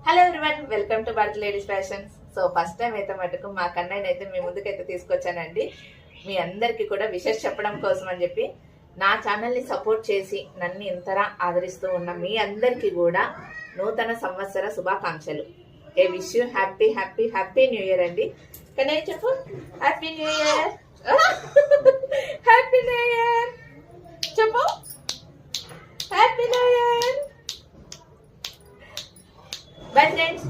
Hello everyone, welcome to Bharat ladies fashions. So first time అయితే మటుకు మా కన్నయ్యని అయితే మీ ముందుకైతే తీసుకొచ్చానండి. మీ అందరికి కూడా విషెస్ చెప్పడం కోసం అని చెప్పి నా ఛానల్ని సపోర్ట్ చేసి నన్ను ఇంతలా ఆదరిస్తూ ఉన్న మీ అందరికీ కూడా నూతన సంవత్సర శుభాకాంక్షలు. I wish you happy happy happy new year అండి. కన్నయ్య చెప్పు, happy new year. Happy new year చెప్పు, happy new year. Bye friends.